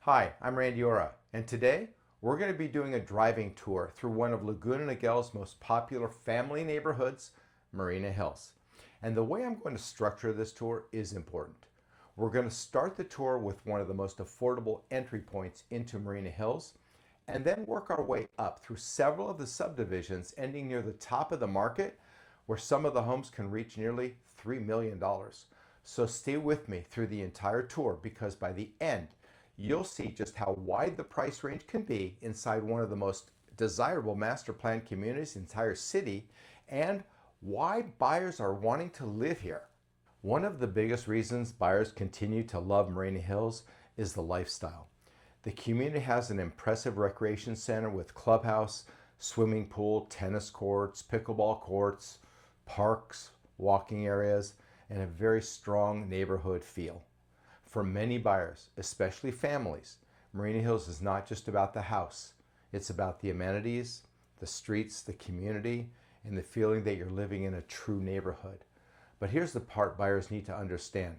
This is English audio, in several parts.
Hi, I'm Randy Ora, and today we're going to be doing a driving tour through one of Laguna Niguel's most popular family neighborhoods, Marina Hills. And the way I'm going to structure this tour is important. We're going to start the tour with one of the most affordable entry points into Marina Hills, and then work our way up through several of the subdivisions ending near the top of the market, where some of the homes can reach nearly $3 million. So stay with me through the entire tour because by the end, you'll see just how wide the price range can be inside one of the most desirable master plan communities in the entire city and why buyers are wanting to live here. One of the biggest reasons buyers continue to love Marina Hills is the lifestyle. The community has an impressive recreation center with clubhouse, swimming pool, tennis courts, pickleball courts, parks, walking areas, and a very strong neighborhood feel. For many buyers, especially families, Marina Hills is not just about the house. It's about the amenities, the streets, the community, and the feeling that you're living in a true neighborhood. But here's the part buyers need to understand.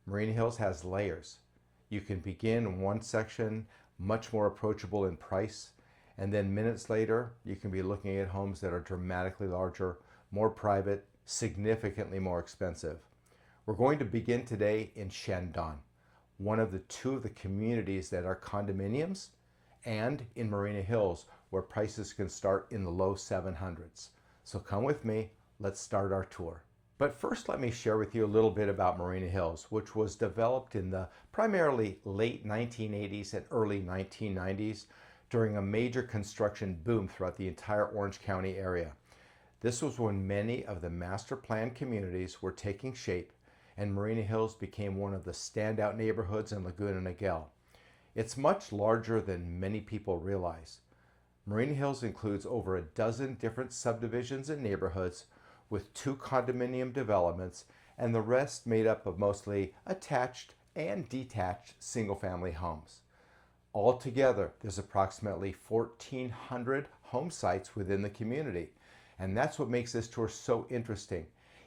Marina Hills has layers. You can begin in one section, much more approachable in price, and then minutes later, you can be looking at homes that are dramatically larger, more private, significantly more expensive. We're going to begin today in Chandon, one of the two of the communities that are condominiums, and in Marina Hills, where prices can start in the low 700s. So come with me, let's start our tour. But first, let me share with you a little bit about Marina Hills, which was developed in the primarily late 1980s and early 1990s during a major construction boom throughout the entire Orange County area. This was when many of the master plan communities were taking shape, and Marina Hills became one of the standout neighborhoods in Laguna Niguel. It's much larger than many people realize. Marina Hills includes over a dozen different subdivisions and neighborhoods with 2 condominium developments, and the rest made up of mostly attached and detached single-family homes. Altogether, there's approximately 1,400 home sites within the community, and that's what makes this tour so interesting.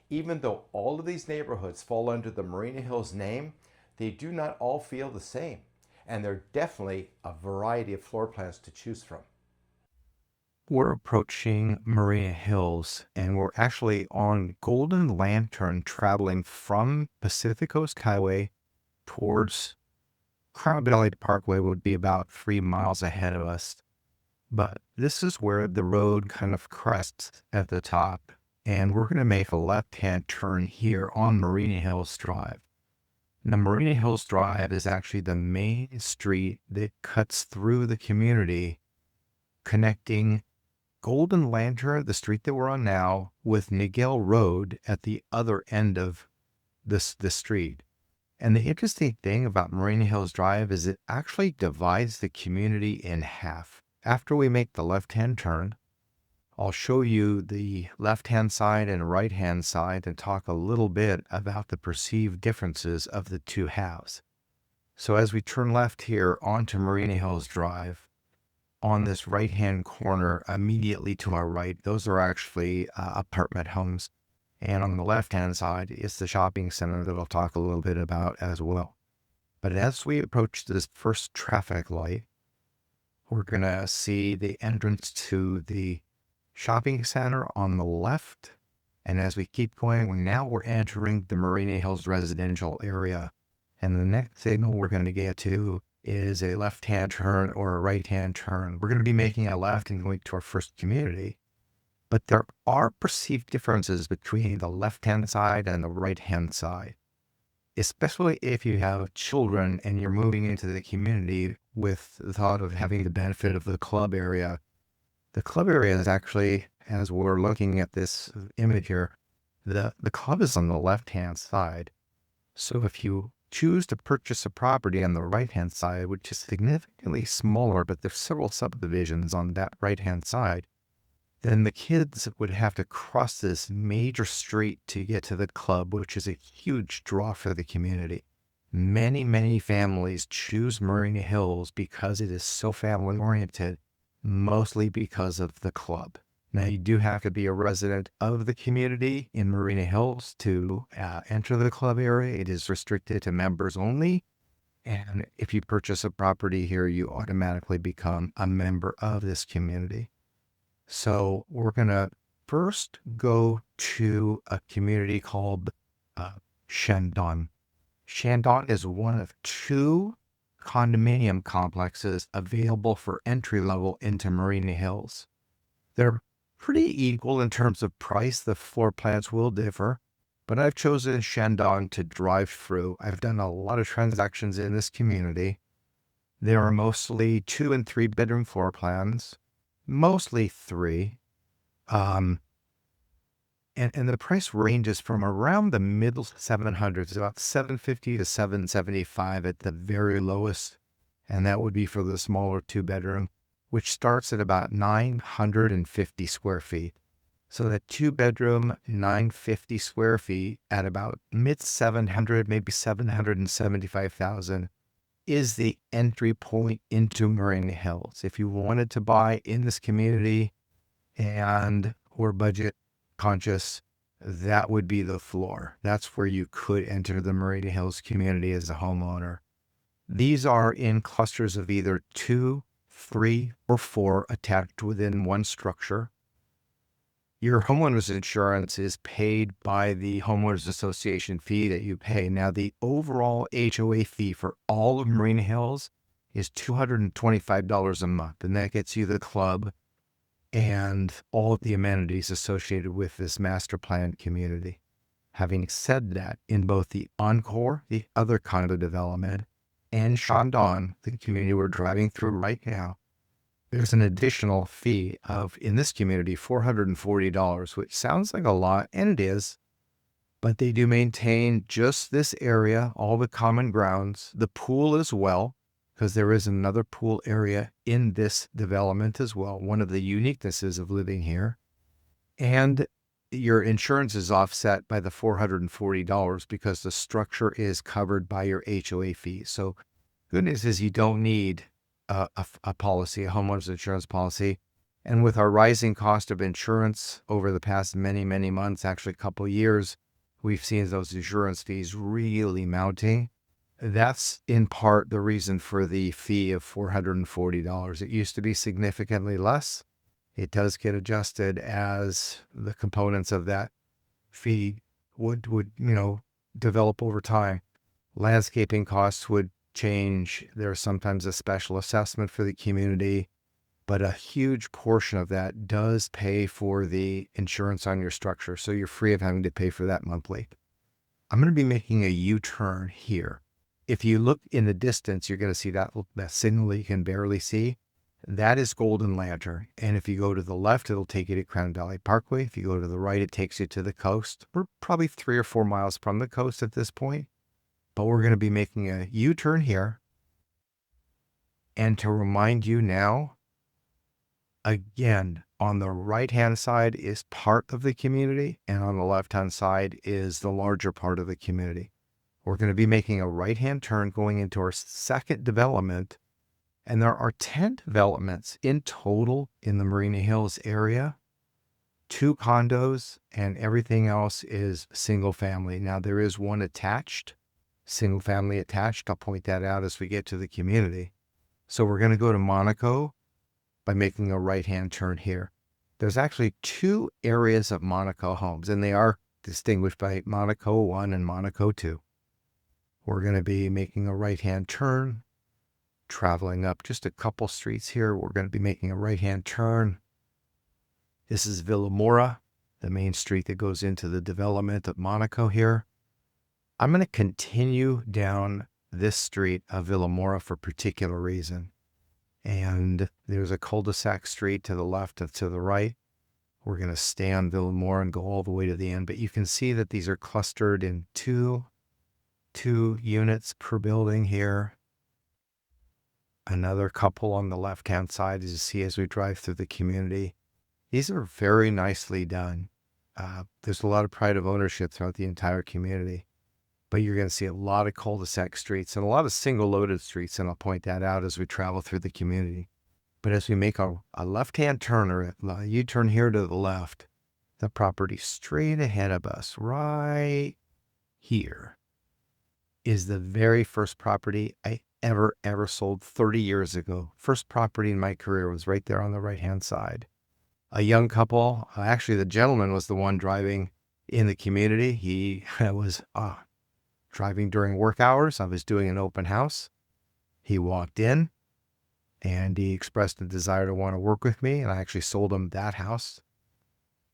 Even though all of these neighborhoods fall under the Marina Hills name, they do not all feel the same, and there are definitely a variety of floor plans to choose from. We're approaching Marina Hills, and we're actually on Golden Lantern traveling from Pacific Coast Highway towards Crown Valley Parkway would be about 3 miles ahead of us. But this is where the road kind of crests at the top, and we're going to make a left-hand turn here on Marina Hills Drive. Now, Marina Hills Drive is actually the main street that cuts through the community, connecting Golden Lantern, the street that we're on now, with Niguel Road at the other end of the street. And the interesting thing about Marina Hills Drive is it actually divides the community in half. After we make the left-hand turn, I'll show you the left-hand side and right-hand side and talk a little bit about the perceived differences of the two halves. So as we turn left here onto Marina Hills Drive, on this right-hand corner immediately to our right, those are actually apartment homes. And on the left-hand side is the shopping center that I'll talk a little bit about as well. But as we approach this first traffic light, we're going to see the entrance to the shopping center on the left. And as we keep going, now we're entering the Marina Hills residential area. And the next signal we're going to get to is a left-hand turn or a right-hand turn. We're going to be making a left and going to our first community. But there are perceived differences between the left-hand side and the right-hand side, especially if you have children and you're moving into the community with the thought of having the benefit of the club area. The club area is actually, as we're looking at this image here, the club is on the left-hand side. So if you choose to purchase a property on the right-hand side, which is significantly smaller, but there's several subdivisions on that right-hand side, then the kids would have to cross this major street to get to the club, which is a huge draw for the community. Many, many families choose Marina Hills because it is so family-oriented, mostly because of the club. Now, you do have to be a resident of the community in Marina Hills to enter the club area. It is restricted to members only, And if you purchase a property here, you automatically become a member of this community. So we're going to first go to a community called uh, Chandon. Chandon is one of two condominium complexes available for entry level into Marina Hills. They're pretty equal in terms of price. The floor plans will differ, but I've chosen Chandon to drive through. I've done a lot of transactions in this community. There are mostly 2 and 3 bedroom floor plans, mostly 3. Um, and the price ranges from around the middle 700s, about 750 to 775 at the very lowest. And that would be for the smaller 2 bedroom, which starts at about 950 square feet. So that 2 bedroom, 950 square feet at about mid 700, maybe 775,000 is the entry point into Marina Hills. If you wanted to buy in this community and were budget conscious, that would be the floor. That's where you could enter the Marina Hills community as a homeowner. These are in clusters of either 2, 3, or 4 attached within one structure. Your homeowner's insurance is paid by the homeowners association fee that you pay. Now, the overall HOA fee for all of Marina Hills is $225 a month, and that gets you the club and all of the amenities associated with this master plan community. Having said that, in both the Encore, the other condo development, and Chandon, the community we're driving through right now, there's an additional fee of, in this community, $440, which sounds like a lot, and it is, but they do maintain just this area, all the common grounds, the pool as well, because there is another pool area in this development as well, one of the uniquenesses of living here. And your insurance is offset by the $440 because the structure is covered by your HOA fee. So good news is you don't need a policy, a homeowner's insurance policy. And with our rising cost of insurance over the past many, many months, actually a couple of years, we've seen those insurance fees really mounting. That's in part the reason for the fee of $440. It used to be significantly less. It does get adjusted as the components of that fee would develop over time. Landscaping costs would change. There's sometimes a special assessment for the community, but a huge portion of that does pay for the insurance on your structure. So you're free of having to pay for that monthly. I'm going to be making a U-turn here. If you look in the distance, you're going to see that signal that you can barely see. That is Golden Lantern. And if you go to the left, it'll take you to Crown Valley Parkway. If you go to the right, it takes you to the coast. We're probably 3 or 4 miles from the coast at this point. But we're going to be making a U-turn here. And to remind you now, again, on the right-hand side is part of the community, and on the left-hand side is the larger part of the community. We're going to be making a right-hand turn going into our second development, and there are 10 developments in total in the Marina Hills area, 2 condos, and everything else is single family. Now, there is one attached, single family attached. I'll point that out as we get to the community. So we're going to go to Monaco by making a right-hand turn here. There's actually 2 areas of Monaco homes, and they are distinguished by Monaco 1 and Monaco 2. We're going to be making a right-hand turn, traveling up just a couple streets here. We're going to be making a right-hand turn. This is Villa Mora, the main street that goes into the development of Monaco here. I'm going to continue down this street of Villa Mora for a particular reason. And there's a cul-de-sac street to the left and to the right. We're going to stay on Villa Mora and go all the way to the end. But you can see that these are clustered in two units per building here. Another couple on the left-hand side, as you see as we drive through the community. These are very nicely done. There's a lot of pride of ownership throughout the entire community. But you're going to see a lot of cul-de-sac streets and a lot of single-loaded streets, and I'll point that out as we travel through the community. But as we make a left-hand turn, or a U-turn here to the left, the property straight ahead of us, right here, is the very first property I ever sold 30 years ago. First property in my career was right there on the right-hand side. A young couple, actually the gentleman was the one driving in the community. He was driving during work hours. I was doing an open house. He walked in and he expressed a desire to want to work with me, and I actually sold him that house.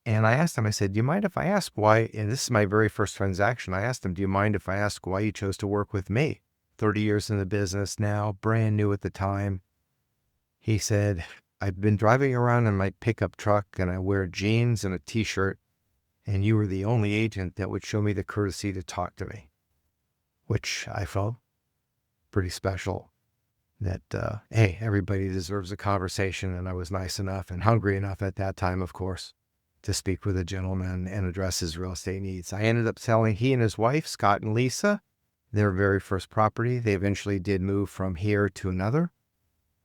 And I asked him, I said, do you mind if I ask why, and this is my very first transaction, I asked him, do you mind if I ask why you chose to work with me? 30 years in the business now, brand new at the time. He said, I've been driving around in my pickup truck and I wear jeans and a t-shirt, and you were the only agent that would show me the courtesy to talk to me, which I felt pretty special. That, hey, everybody deserves a conversation, and I was nice enough and hungry enough at that time, of course, to speak with a gentleman and address his real estate needs. I ended up selling he and his wife, Scott and Lisa, their very first property. They eventually did move from here to another.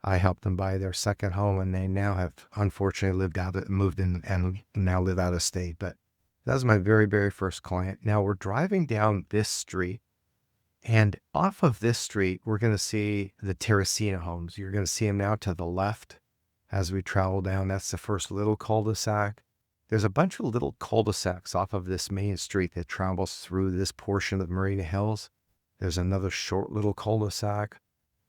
I helped them buy their second home, and they now have unfortunately moved in and now live out of state. But that was my very, very first client. Now we're driving down this street, and off of this street, we're going to see the Terracina homes. You're going to see them now to the left as we travel down. That's the first little cul-de-sac. There's a bunch of little cul-de-sacs off of this main street that travels through this portion of Marina Hills. There's another short little cul-de-sac.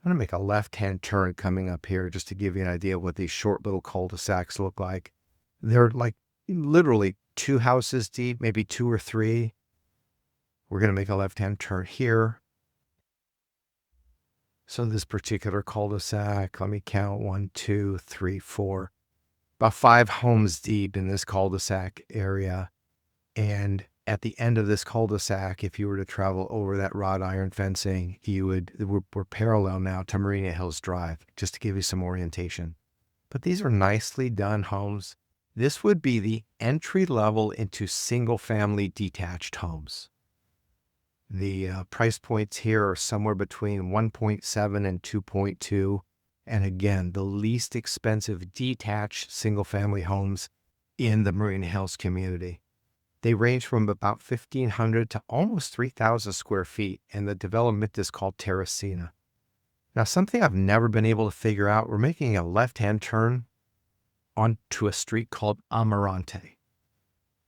I'm going to make a left-hand turn coming up here just to give you an idea of what these short little cul-de-sacs look like. They're like literally 2 houses deep, maybe 2 or 3. We're going to make a left-hand turn here. So this particular cul-de-sac, let me count 1, 2, 3, 4, about 5 homes deep in this cul-de-sac area. And at the end of this cul-de-sac, if you were to travel over that wrought iron fencing, we're parallel now to Marina Hills Drive, just to give you some orientation. But these are nicely done homes. This would be the entry level into single-family detached homes. The price points here are somewhere between 1.7 and 2.2. And again, the least expensive detached single-family homes in the Marina Hills community. They range from about 1,500 to almost 3,000 square feet, and the development is called Terracina. Now, something I've never been able to figure out, we're making a left-hand turn onto a street called Amarante.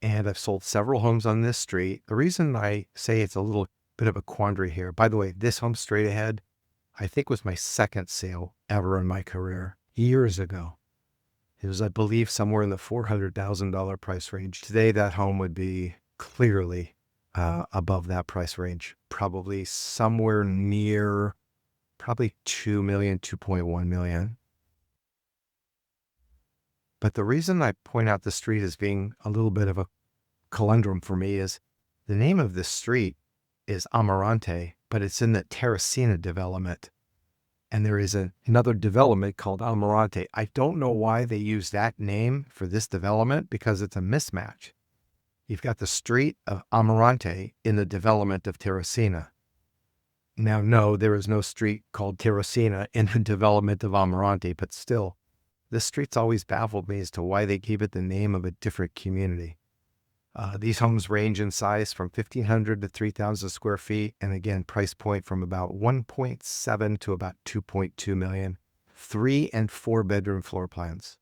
And I've sold several homes on this street. The reason I say it's a little bit of a quandary here, by the way, this home straight ahead, I think was my second sale ever in my career, years ago. It was, I believe, somewhere in the $400,000 price range. Today, that home would be clearly above that price range, probably somewhere near probably 2 million, 2.1 million. But the reason I point out the street as being a little bit of a conundrum for me is the name of this street is Amarante, but it's in the Terracina development. And there is another development called Almirante. I don't know why they use that name for this development, because it's a mismatch. You've got the street of Almirante in the development of Terracina. Now, no, there is no street called Terracina in the development of Almirante, but still, this street's always baffled me as to why they gave it the name of a different community. These homes range in size from 1,500 to 3,000 square feet. And again, price point from about 1.7 to about 2.2 million, 3 and 4 bedroom floor plans.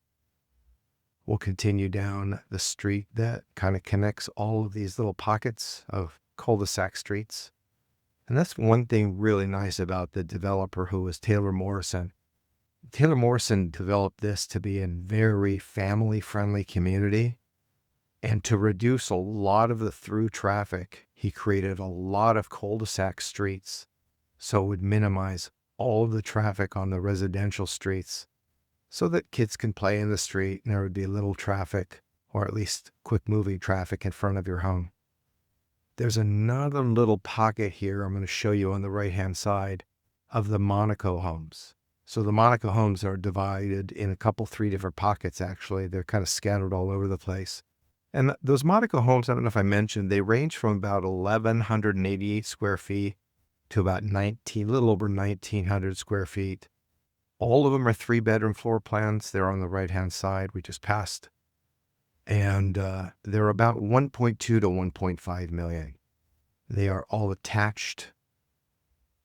We'll continue down the street that kind of connects all of these little pockets of cul-de-sac streets. And that's one thing really nice about the developer, who was Taylor Morrison. Taylor Morrison developed this to be a very family-friendly community. And to reduce a lot of the through traffic, he created a lot of cul-de-sac streets, so it would minimize all of the traffic on the residential streets, so that kids can play in the street and there would be little traffic, or at least quick moving traffic in front of your home. There's another little pocket here I'm going to show you on the right-hand side of the Monaco homes. So the Monaco homes are divided in 3 different pockets, actually. They're kind of scattered all over the place. And those Monaco homes, I don't know if I mentioned, they range from about 1,188 square feet to about a little over 1,900 square feet. All of them are 3 bedroom floor plans. They're on the right-hand side. We just passed. And they're about 1.2 to 1.5 million. They are all attached.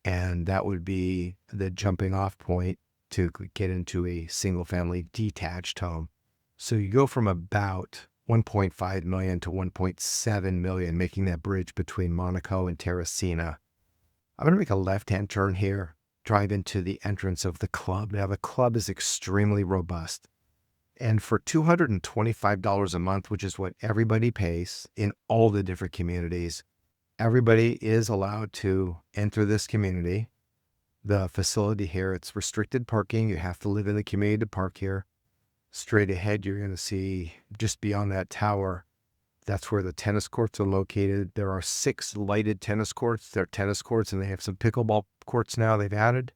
and that would be the jumping off point to get into a single family detached home. So you go from about 1.5 million to 1.7 million, making that bridge between Monaco and Terracina. I'm going to make a left-hand turn here, drive into the entrance of the club. Now, the club is extremely robust. And for $225 a month, which is what everybody pays in all the different communities, everybody is allowed to enter this community. The facility here, it's restricted parking. You have to live in the community to park here. Straight ahead, you're going to see just beyond that tower, that's where the tennis courts are located. There are 6 lighted tennis courts. They're tennis courts, and they have some pickleball courts now they've added.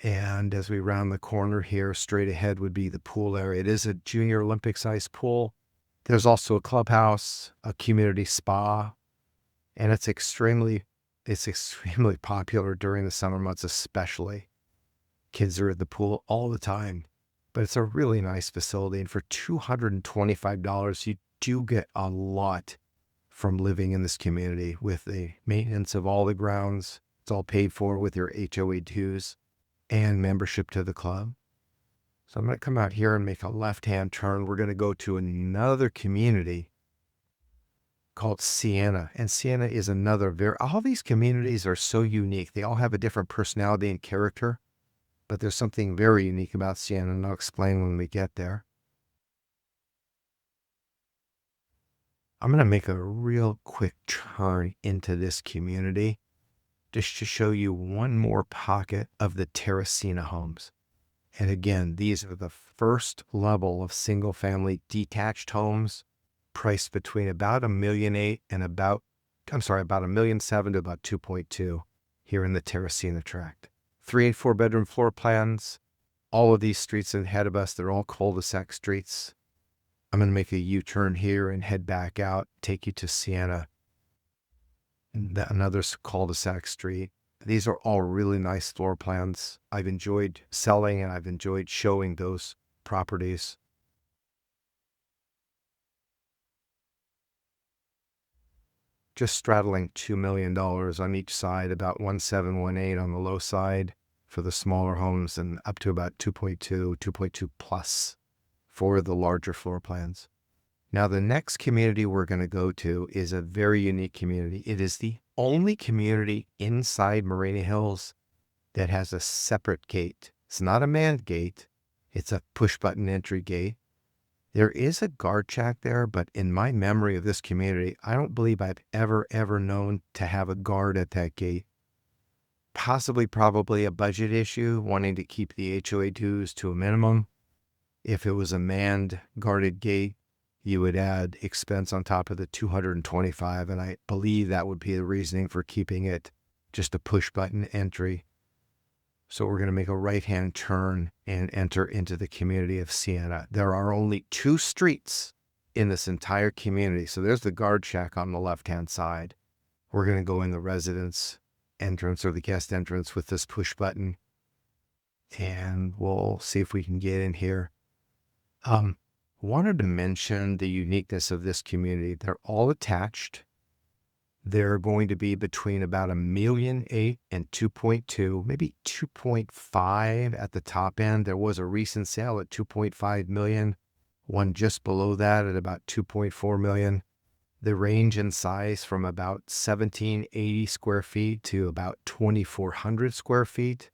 And as we round the corner here, straight ahead would be the pool area. It is a junior Olympic-sized pool. There's also a clubhouse, a community spa, and it's extremely popular during the summer months, especially. Kids are at the pool all the time. But it's a really nice facility, and for $225, you do get a lot from living in this community with the maintenance of all the grounds. It's all paid for with your HOA dues and membership to the club. So I'm going to come out here and make a left-hand turn. We're going to go to another community called Sienna. And Sienna is another all these communities are so unique. They all have a different personality and character, but there's something very unique about Sienna, and I'll explain when we get there. I'm going to make a real quick turn into this community just to show you one more pocket of the Terracina homes. And again, these are the first level of single family detached homes priced between about $1.8 million and about $1.7 million to about 2.2 here in the Terracina tract. 3 and 4 bedroom floor plans. All of these streets ahead of us, they're all cul-de-sac streets. I'm going to make a U-turn here and head back out, take you to Sienna, and another cul-de-sac street. These are all really nice floor plans. I've enjoyed selling and I've enjoyed showing those properties. Just straddling $2 million on each side, about 1.718 on the low side for the smaller homes, and up to about 2.2 plus for the larger floor plans. Now, the next community we're going to go to is a very unique community. It is the only community inside Marina Hills that has a separate gate. It's not a manned gate. It's a push-button entry gate. There is a guard shack there, but in my memory of this community, I don't believe I've ever known to have a guard at that gate. Probably a budget issue, wanting to keep the HOA dues to a minimum. If it was a manned guarded gate, you would add expense on top of the $225, and I believe that would be the reasoning for keeping it just a push button entry. So we're going to make a right-hand turn and enter into the community of Sienna. There are only 2 streets in this entire community. So there's the guard shack on the left-hand side. We're going to go in the residence entrance or the guest entrance with this push button, and we'll see if we can get in here. Wanted to mention the uniqueness of this community. They're all attached. They're going to be between about $1.8 million and 2.2, maybe 2.5 at the top end. There was a recent sale at 2.5 million, one just below that at about 2.4 million. The range in size from about 1,780 square feet to about 2,400 square feet.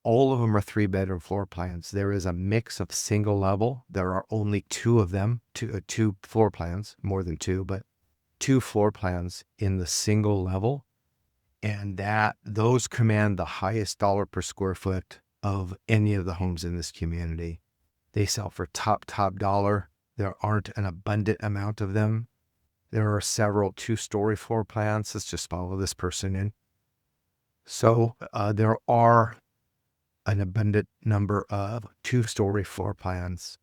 All of them are 3-bedroom floor plans. There is a mix of single level. There are only 2 of them, two floor plans, more than 2, but 2 floor plans in the single level. And those command the highest dollar per square foot of any of the homes in this community. They sell for top dollar. There aren't an abundant amount of them. There are several 2-story floor plans. Let's just follow this person in. So there are an abundant number of 2-story floor plans.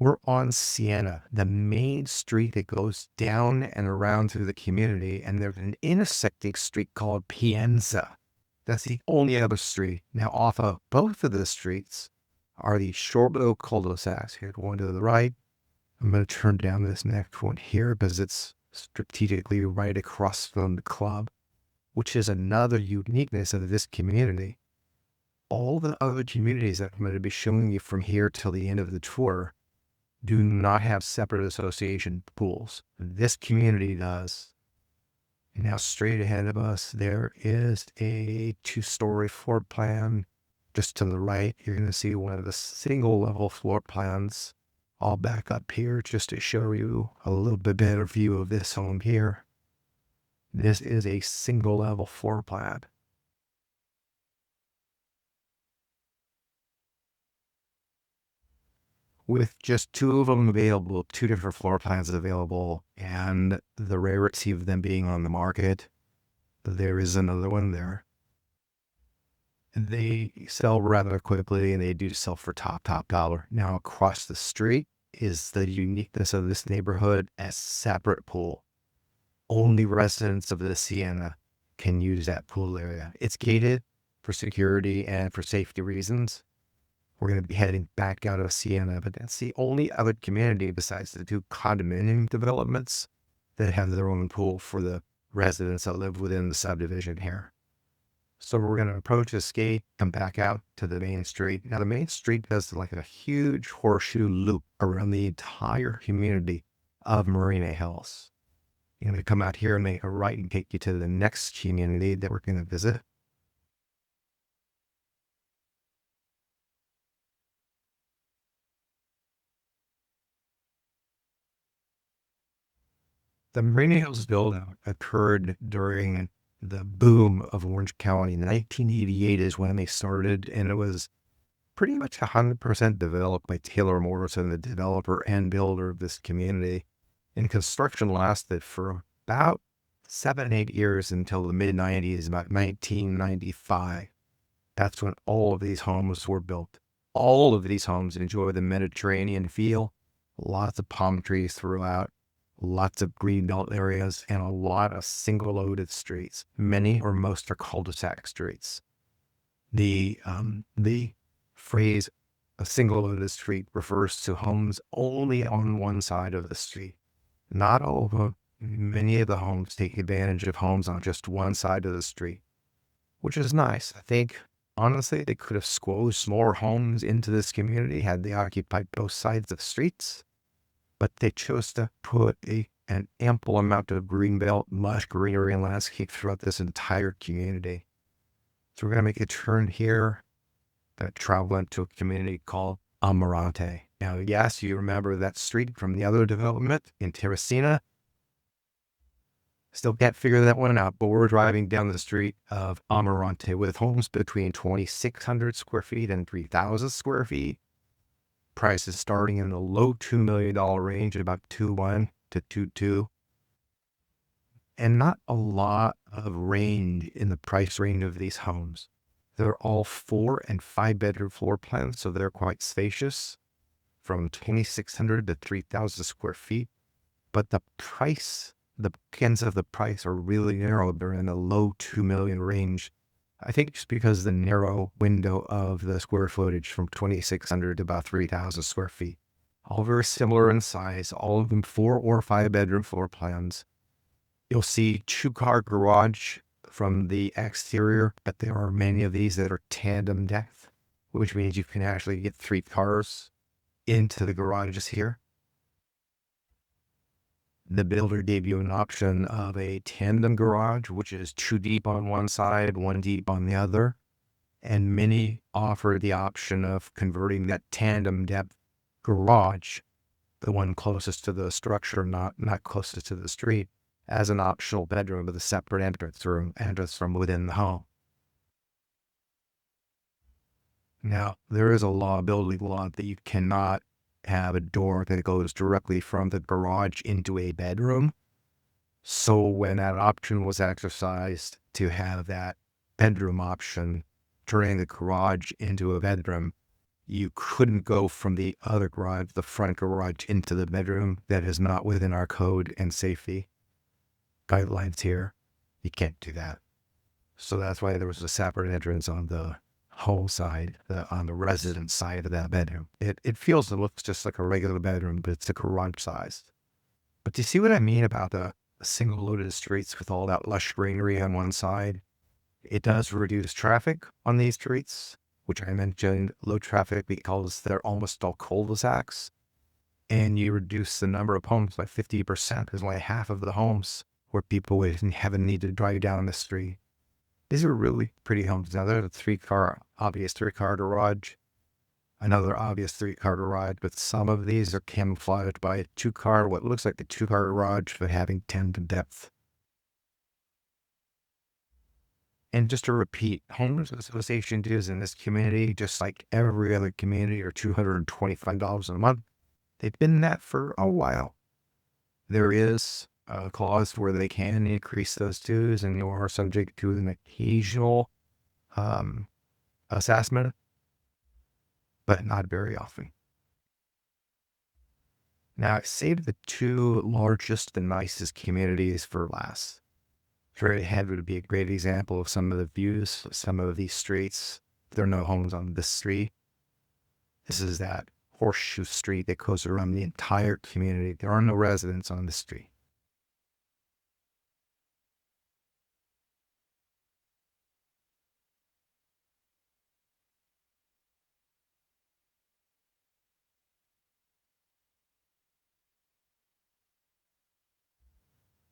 We're on Sienna, the main street that goes down and around through the community, and there's an intersecting street called Pienza. That's the only other street. Now, off of both of the streets are these short little cul-de-sacs. Here's one to the right. I'm going to turn down this next one here because it's strategically right across from the club. which is another uniqueness of this community. All the other communities that I'm going to be showing you from here till the end of the tour do not have separate association pools. This community does. And now straight ahead of us, there is a 2-story floor plan. Just to the right, you're going to see one of the single level floor plans. I'll back up here just to show you a little bit better view of this home here. This is a single level floor plan. With just 2 of them available, 2 different floor plans available, and the rarity of them being on the market, there is another one there. They sell rather quickly, and they do sell for top dollar. Now, across the street is the uniqueness of this neighborhood as separate pool. Only residents of the Sienna can use that pool area. It's gated for security and for safety reasons. We're going to be heading back out of Sienna, but that's the only other community besides the 2 condominium developments that have their own pool for the residents that live within the subdivision here. So we're going to approach this gate, come back out to the main street. Now the main street does like a huge horseshoe loop around the entire community of Marina Hills. You're going to come out here and make a right and take you to the next community that we're going to visit. The Marina Hills build-out occurred during the boom of Orange County. 1988 is when they started, and it was pretty much 100% developed by Taylor Morrison, the developer and builder of this community. And construction lasted for about 7-8 years until the mid-90s, about 1995. That's when all of these homes were built. All of these homes enjoy the Mediterranean feel, lots of palm trees throughout, lots of greenbelt areas, and a lot of single-loaded streets. Many or most are cul-de-sac streets. The phrase a single-loaded street refers to homes only on one side of the street. Not all of them. Many of the homes take advantage of homes on just one side of the street, which is nice. I think, honestly, they could have squeezed more homes into this community had they occupied both sides of streets. But they chose to put an ample amount of greenbelt, lush greenery, and landscape throughout this entire community. So we're going to make a turn here that travel into a community called Amarante. Now, yes, you remember that street from the other development in Terracina. Still can't figure that one out, but we're driving down the street of Amarante with homes between 2,600 square feet and 3,000 square feet. Prices starting in the low $2 million range, about 2.1 to 2.2. And not a lot of range in the price range of these homes. They're all 4 and 5 bedroom floor plans, so they're quite spacious, from 2,600 to 3,000 square feet. But the bookends of the price are really narrow. They're in the low 2 million range. I think just because the narrow window of the square footage from 2,600 to about 3,000 square feet. All very similar in size, all of them 4 or 5 bedroom floor plans. You'll see 2-car garage from the exterior, but there are many of these that are tandem depth, which means you can actually get 3 cars into the garages here. The builder gave you an option of a tandem garage, which is 2 deep on one side, 1 deep on the other. And many offer the option of converting that tandem depth garage, the one closest to the structure, not closest to the street, as an optional bedroom with a separate entrance from within the home. Now, there is a building law that you cannot have a door that goes directly from the garage into a bedroom. So when that option was exercised to have that bedroom option, turning the garage into a bedroom, you couldn't go from the other garage, the front garage, into the bedroom. That is not within our code and safety guidelines here. You can't do that. So that's why there was a separate entrance on the home side, on the resident side of that bedroom. It looks just like a regular bedroom, but it's a garage size. But do you see what I mean about the single loaded streets with all that lush greenery on one side. It does reduce traffic on these streets, which I mentioned low traffic because they're almost all cul-de-sacs. And you reduce the number of homes by 50%, because only half of the homes where people would have a need to drive down the street. These are really pretty homes. Now, there's a obvious three-car garage, another obvious three-car garage, but some of these are camouflaged by a two-car, what looks like a two-car garage, but having 10 to depth. And just to repeat, homeowners association dues in this community, just like every other community, are $225 a month. They've been that for a while. There is a clause where they can increase those dues, and you are subject to an occasional assessment, but not very often. Now, I saved the two largest and nicest communities for last. Trailhead would be a great example of some of the views, some of these streets. There are no homes on this street. This is that horseshoe street that goes around the entire community. There are no residents on the street.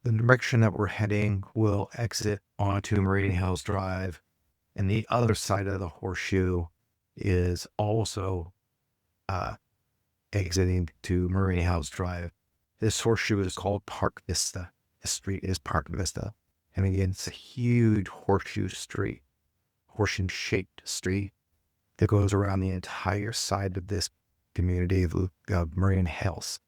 The direction that we're heading will exit onto Marina Hills Drive, and the other side of the horseshoe is also exiting to Marina Hills Drive. This horseshoe is called Park Vista. The street is Park Vista. And again, it's a huge horseshoe-shaped street that goes around the entire side of this community of Marina Hills.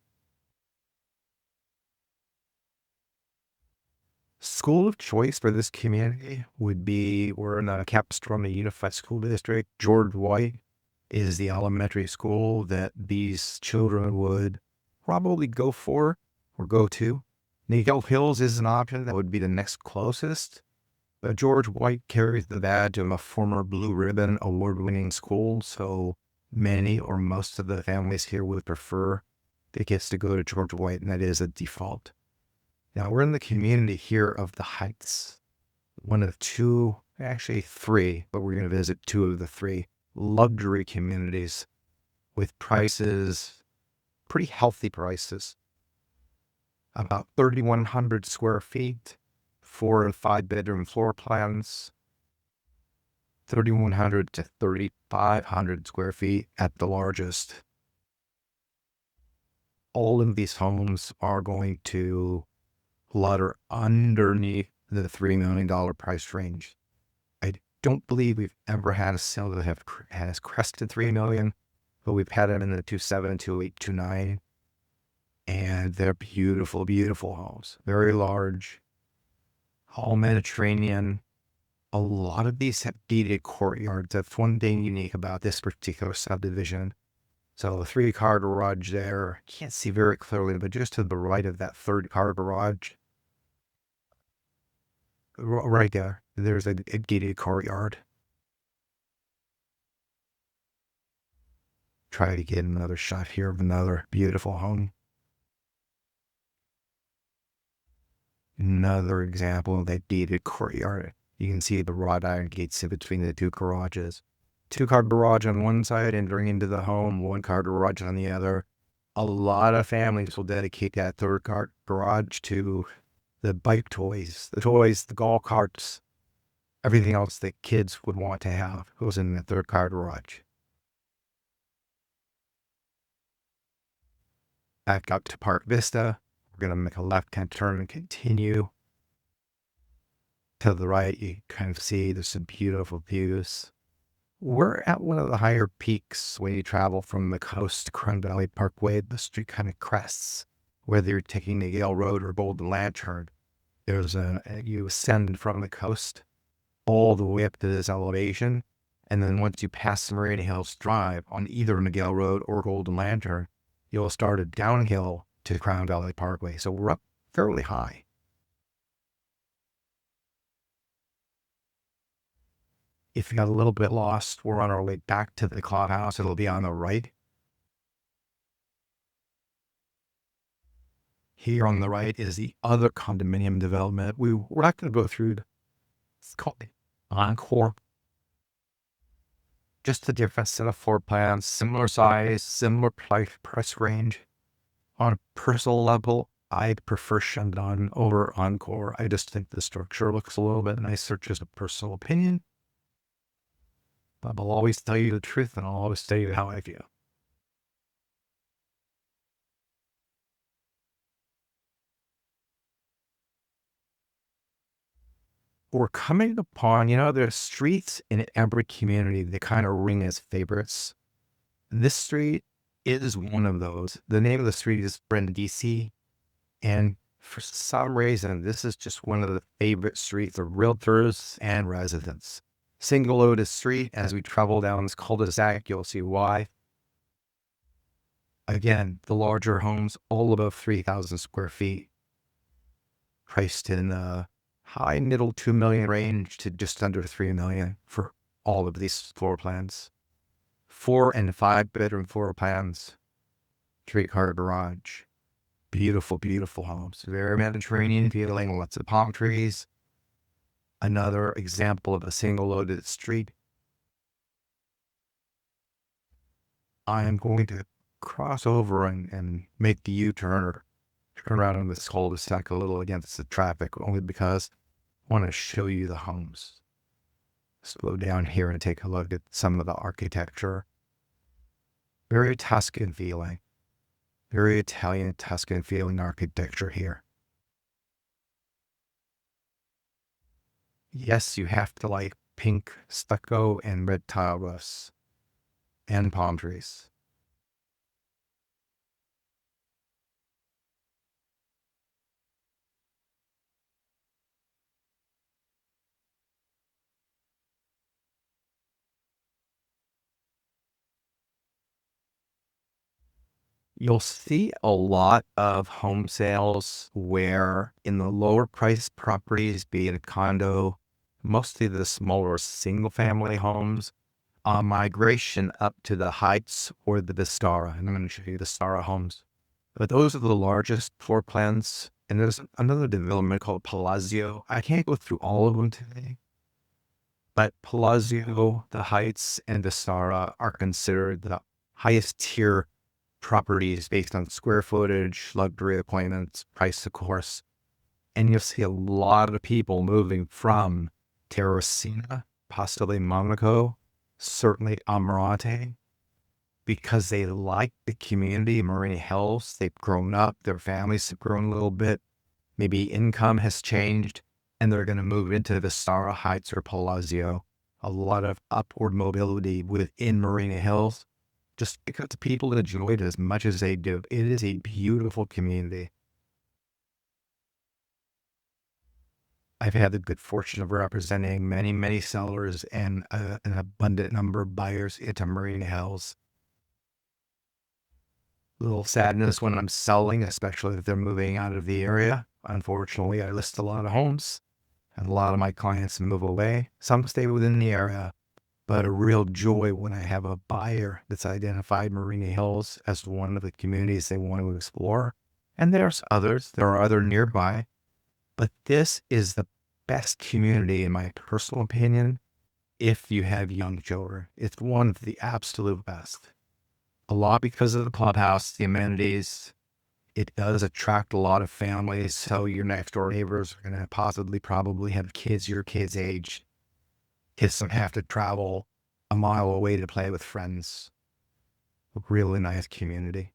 School of choice for this community would be, we're in the Capistrano Unified School District. George White is the elementary school that these children would probably go for or go to. Niguel Hills is an option that would be the next closest. But George White carries the badge of a former Blue Ribbon award-winning school, so many or most of the families here would prefer the kids to go to George White, and that is a default. Now, we're in the community here of the Heights, one of two, actually three, but we're going to visit two of the three luxury communities with prices, pretty healthy prices. About 3,100 square feet, 4 and 5 bedroom floor plans, 3,100 to 3,500 square feet at the largest. All of these homes are going to flutter underneath the $3 million price range. I don't believe we've ever had a sale that has crested $3 million, but we've had them in the 2.7, 2.8, 2.9, and they're beautiful, beautiful homes. Very large, all Mediterranean. A lot of these have gated courtyards. That's one thing unique about this particular subdivision. So the 3-car garage there, can't see very clearly, but just to the right of that 3rd-car garage, right there, there's a gated courtyard. Try to get another shot here of another beautiful home. Another example of that gated courtyard. You can see the wrought iron gates in between the two garages. 2-car garage on one side entering into the home, 1-car garage on the other. A lot of families will dedicate that 3rd-car garage to the bike toys, the golf carts, everything else that kids would want to have goes in the 3rd-car garage. Back up to Park Vista. We're going to make a left-hand turn and continue. To the right, you kind of see there's some beautiful views. We're at one of the higher peaks when you travel from the coast to Crown Valley Parkway. The street kind of crests, whether you're taking the Yale Road or Golden Lantern. You ascend from the coast all the way up to this elevation. And then once you pass Marina Hills Drive on either Miguel Road or Golden Lantern, you'll start a downhill to Crown Valley Parkway. So we're up fairly high. If you got a little bit lost, we're on our way back to the clubhouse. It'll be on the right. Here on the right is the other condominium development. We're not going to go through. It's called the Encore. Just a different set of floor plans, similar size, similar price range. On a personal level, I prefer Chandon over Encore. I just think the structure looks a little bit nicer, just a personal opinion. But I'll always tell you the truth, and I'll always tell you how I feel. We're coming upon, there's streets in every community that kind of ring as favorites. This street is one of those. The name of the street is Brindisi, and for some reason, this is just one of the favorite streets of realtors and residents. Single loaded street. As we travel down this cul-de-sac, you'll see why. Again, the larger homes, all above 3,000 square feet, priced in the high middle 2 million range to just under 3 million for all of these floor plans. 4 and 5 bedroom floor plans, 3-car garage. Beautiful, beautiful homes. Very Mediterranean feeling, lots of palm trees. Another example of a single loaded street. I am going to cross over and make the U-turn or turn around on this cul-de-sac a little against the traffic, only because I want to show you the homes. Slow down here and take a look at some of the architecture. Very Tuscan feeling. Very Italian Tuscan feeling architecture here. Yes, you have to like pink stucco and red tile roofs and palm trees. You'll see a lot of home sales where in the lower price properties, be it a condo, mostly the smaller single family homes, migration up to the Heights or the Vistara. And I'm going to show you the Vistara homes. But those are the largest floor plans. And there's another development called Palazzo. I can't go through all of them today. But Palazzo, the Heights, and Vistara are considered the highest tier properties based on square footage, luxury appointments, price, of course. And you'll see a lot of people moving from Terracina, possibly Monaco, certainly Amarante, because they like the community of Marina Hills. They've grown up, their families have grown a little bit, maybe income has changed, and they're going to move into Vistara Heights or Palazzo. A lot of upward mobility within Marina Hills, just because the people enjoy it as much as they do. It is a beautiful community. I've had the good fortune of representing many, many sellers and an abundant number of buyers into Marina Hills. Little sadness when I'm selling, especially if they're moving out of the area. Unfortunately, I list a lot of homes, and a lot of my clients move away. Some stay within the area, but a real joy when I have a buyer that's identified Marina Hills as one of the communities they want to explore. And there's others, there are other nearby, but this is the best community, in my personal opinion, if you have young children. It's one of the absolute best. A lot because of the clubhouse, the amenities. It does attract a lot of families. So your next door neighbors are going to probably have kids your kids' age. Kids don't have to travel a mile away to play with friends. A really nice community.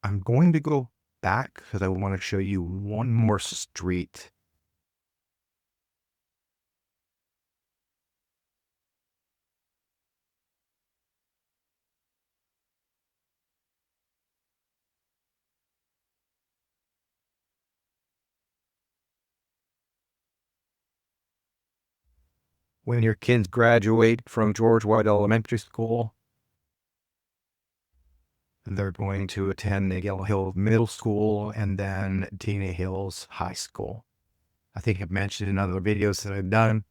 I'm going to go back because I want to show you one more street. When your kids graduate from George White Elementary School, they're going to attend Niguel Hill Middle School and then Dina Hills High School. I think I've mentioned in other videos that I've done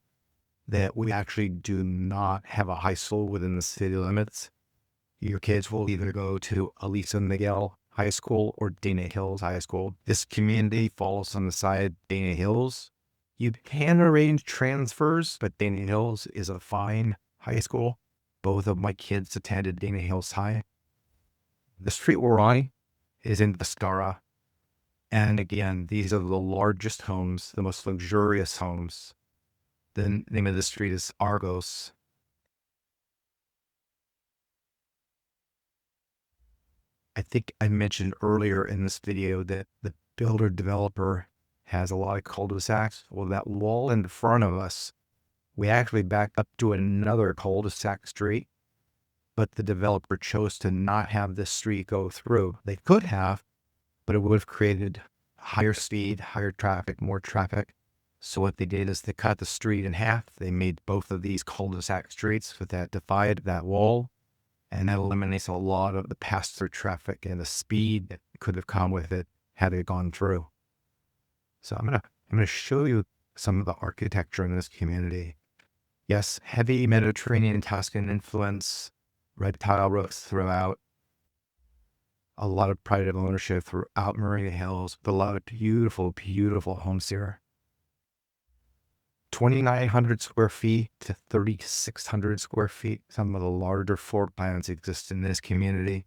that we actually do not have a high school within the city limits. Your kids will either go to Elisa Miguel High School or Dana Hills High School. This community falls on the side of Dana Hills. You can arrange transfers, but Dana Hills is a fine high school. Both of my kids attended Dana Hills High. The street we're on is in Vistara. And again, these are the largest homes, the most luxurious homes. The name of the street is Argos. I think I mentioned earlier in this video that the builder developer has a lot of cul-de-sacs. Well, that wall in front of us, we actually back up to another cul-de-sac street, but the developer chose to not have this street go through. They could have, but it would have created higher speed, higher traffic, more traffic. So what they did is they cut the street in half. They made both of these cul-de-sac streets with that divide, that wall. And that eliminates a lot of the pass-through traffic and the speed that could have come with it had it gone through. So I'm gonna show you some of the architecture in this community. Yes, heavy Mediterranean Tuscan influence, red tile roofs throughout. A lot of pride ownership throughout Marina Hills, with a lot of beautiful, beautiful homes here. 2,900 square feet to 3,600 square feet. Some of the larger floor plans exist in this community.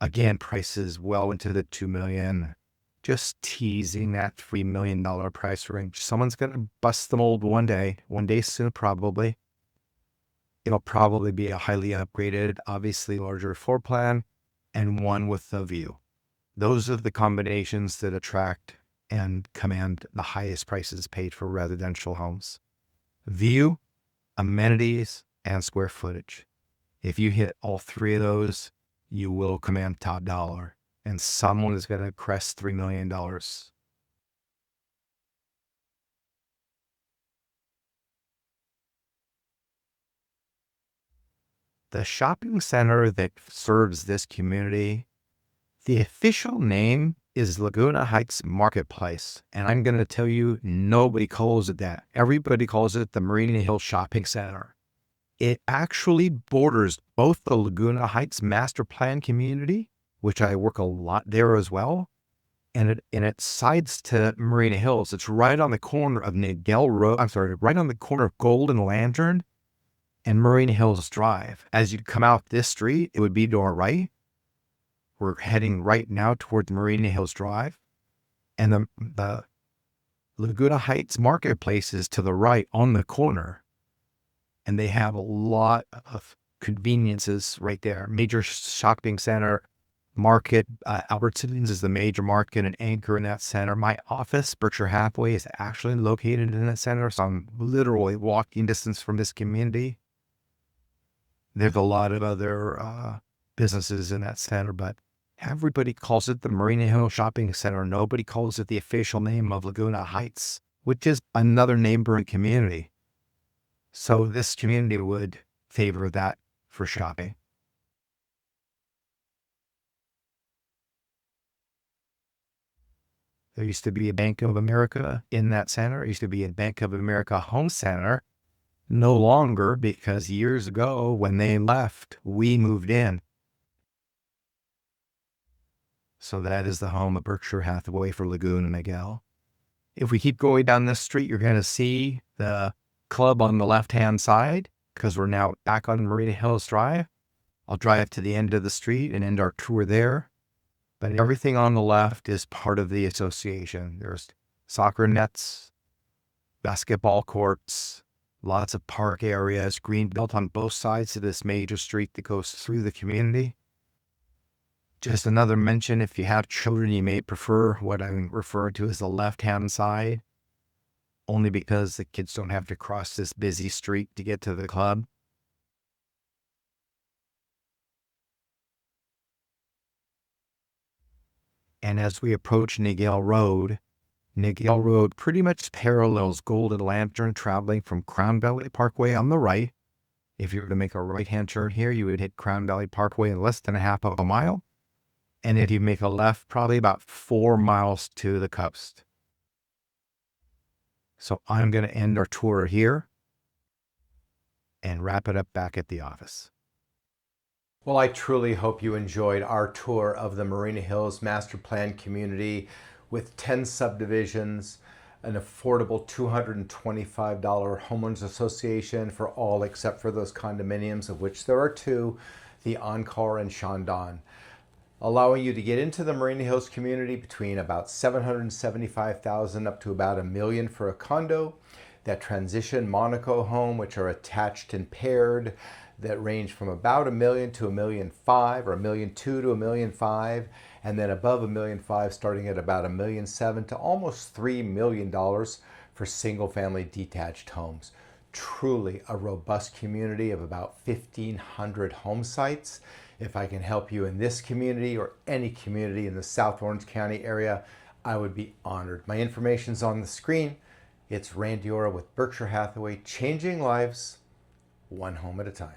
Again, prices well into the $2 million. Just teasing that $3 million price range. Someone's going to bust the mold one day soon, probably. It'll probably be a highly upgraded, obviously larger floor plan, and one with a view. Those are the combinations that attract and command the highest prices paid for residential homes. View, amenities, and square footage. If you hit all three of those, you will command top dollar, and someone is going to crest $3 million. The shopping center that serves this community, the official name is Laguna Heights Marketplace. And I'm going to tell you, nobody calls it that. Everybody calls it the Marina Hills Shopping Center. It actually borders both the Laguna Heights Master Plan community, which I work a lot there as well, and it sides to Marina Hills. It's right on the corner of Niguel Road. I'm sorry, right on the corner of Golden Lantern and Marina Hills Drive. As you come out this street, it would be to our right. We're heading right now towards Marina Hills Drive, and the Laguna Heights Marketplace is to the right on the corner, and they have a lot of conveniences right there. Major shopping center, market. Albertsons is the major market and anchor in that center. My office, Berkshire Hathaway, is actually located in that center, so I'm literally walking distance from this community. There's a lot of other businesses in that center, but everybody calls it the Marina Hill Shopping Center. Nobody calls it the official name of Laguna Heights, which is another neighboring community. So this community would favor that for shopping. There used to be a Bank of America in that center. There used to be a Bank of America home center. No longer, because years ago when they left, we moved in. So that is the home of Berkshire Hathaway for Laguna Niguel. If we keep going down this street, you're going to see the club on the left-hand side, because we're now back on Marina Hills Drive. I'll drive to the end of the street and end our tour there. But everything on the left is part of the association. There's soccer nets, basketball courts, lots of park areas, green belt on both sides of this major street that goes through the community. Just another mention, if you have children, you may prefer what I'm referring to as the left-hand side, only because the kids don't have to cross this busy street to get to the club. And as we approach Niguel Road pretty much parallels Golden Lantern traveling from Crown Valley Parkway on the right. If you were to make a right-hand turn here, you would hit Crown Valley Parkway in less than a half of a mile. And if you make a left, probably about 4 miles to the coast. So I'm going to end our tour here and wrap it up back at the office. Well, I truly hope you enjoyed our tour of the Marina Hills Master Plan community with 10 subdivisions, an affordable $225 homeowners association for all except for those condominiums, of which there are two, the Encore and Chandon, allowing you to get into the Marina Hills community between about $775,000 up to about $1 million for a condo. That transition Monaco home, which are attached and paired, that range from about $1 million to $1.5 million, or $1.2 million to $1.5 million, and then above $1.5 million, starting at about $1.7 million to almost $3 million for single-family detached homes. Truly a robust community of about 1,500 home sites. If I can help you in this community or any community in the South Orange County area, I would be honored. My information's on the screen. It's Randy Orr with Berkshire Hathaway, changing lives one home at a time.